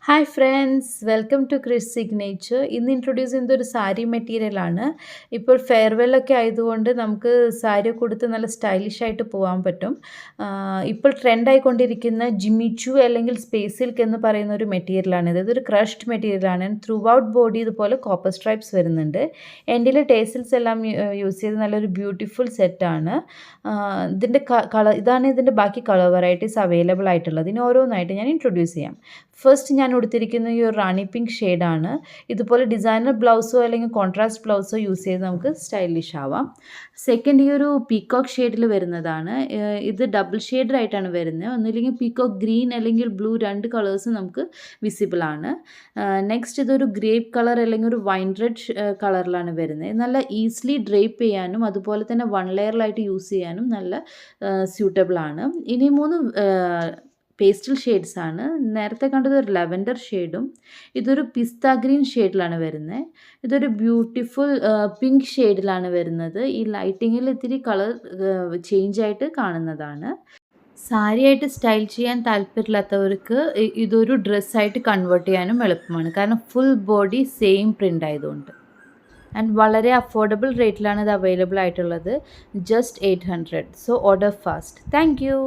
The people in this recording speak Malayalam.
Hi friends, welcome to Kris Signature. ഇന്ന് ഇൻട്രൊഡ്യൂസ് ചെയ്യുന്നത് ഒരു സാരി മെറ്റീരിയലാണ്. ഇപ്പോൾ ഫെയർവെല്ലൊക്കെ ആയതുകൊണ്ട് നമുക്ക് സാരി കൊടുത്ത് നല്ല സ്റ്റൈലിഷ് ആയിട്ട് പോകാൻ പറ്റും. ഇപ്പോൾ ട്രെൻഡായിക്കൊണ്ടിരിക്കുന്ന ജിമിച്ചു അല്ലെങ്കിൽ സ്പേസ് സിൽക്ക് എന്ന് പറയുന്ന ഒരു മെറ്റീരിയലാണിത്. ഇതൊരു ക്രഷ്ഡ് മെറ്റീരിയലാണ്. ത്രൂ ഔട്ട് ബോഡി ഇതുപോലെ കോപ്പർ സ്ട്രൈപ്സ് വരുന്നുണ്ട്. എൻഡിൽ ടേസിൽസ് എല്ലാം യൂസ് ചെയ്ത് നല്ലൊരു ബ്യൂട്ടിഫുൾ സെറ്റാണ്. ഇതിൻ്റെ കളർ ഇതാണ്. ഇതിൻ്റെ ബാക്കി കളർ വെറൈറ്റീസ് അവൈലബിൾ ആയിട്ടുള്ളത്. ഇനി ഓരോന്നായിട്ട് ഞാൻ ഇൻട്രൊഡ്യൂസ് ചെയ്യാം. ഫസ്റ്റ് ഞാൻ ഉടുത്തിരിക്കുന്ന ഈ ഒരു റാണി പിങ്ക് ഷെയ്ഡാണ്. ഇതുപോലെ ഡിസൈനർ ബ്ലൗസോ അല്ലെങ്കിൽ കോൺട്രാസ്റ്റ് ബ്ലൗസോ യൂസ് ചെയ്ത് നമുക്ക് സ്റ്റൈലിഷ് ആവാം. സെക്കൻഡ് ഈ ഒരു പീക്കോക്ക് ഷെയ്ഡിൽ വരുന്നതാണ്. ഇത് ഡബിൾ ഷെയ്ഡ് ആയിട്ടാണ് വരുന്നത്. ഒന്നുമില്ലെങ്കിൽ പീക്കോക്ക് ഗ്രീൻ അല്ലെങ്കിൽ ബ്ലൂ, രണ്ട് കളേഴ്സ് നമുക്ക് വിസിബിൾ ആണ്. നെക്സ്റ്റ് ഇതൊരു ഗ്രേപ്പ് കളർ അല്ലെങ്കിൽ ഒരു വൈൻ റെഡ് കളറിലാണ് വരുന്നത്. നല്ല ഈസിലി ഡ്രേപ്പ് ചെയ്യാനും അതുപോലെ തന്നെ വൺ ലെയറിലായിട്ട് യൂസ് ചെയ്യാനും നല്ല സ്യൂട്ടബിൾ ആണ്. ഇനി മൂന്ന് പേസ്റ്റൽ ഷെയ്ഡ്സ് ആണ്. നേരത്തെ കണ്ടത് ഒരു ലെവൻഡർ ഷെയ്ഡും ഇതൊരു പിസ്ത ഗ്രീൻ ഷെയ്ഡിലാണ് വരുന്നത്. ഇതൊരു ബ്യൂട്ടിഫുൾ പിങ്ക് ഷെയ്ഡിലാണ് വരുന്നത്. ഈ ലൈറ്റിങ്ങിൽ ഇത്തിരി കളർ ചേഞ്ച് ആയിട്ട് കാണുന്നതാണ്. സാരിയായിട്ട് സ്റ്റൈൽ ചെയ്യാൻ താല്പര്യമില്ലാത്തവർക്ക് ഇതൊരു ഡ്രസ്സായിട്ട് കൺവേർട്ട് ചെയ്യാനും എളുപ്പമാണ്. കാരണം ഫുൾ ബോഡി സെയിം പ്രിൻ്റ് ആയതുകൊണ്ട്. ആൻഡ് വളരെ അഫോർഡബിൾ റേറ്റിലാണ് ഇത് അവൈലബിൾ ആയിട്ടുള്ളത്. Just 800. So order fast. Thank you.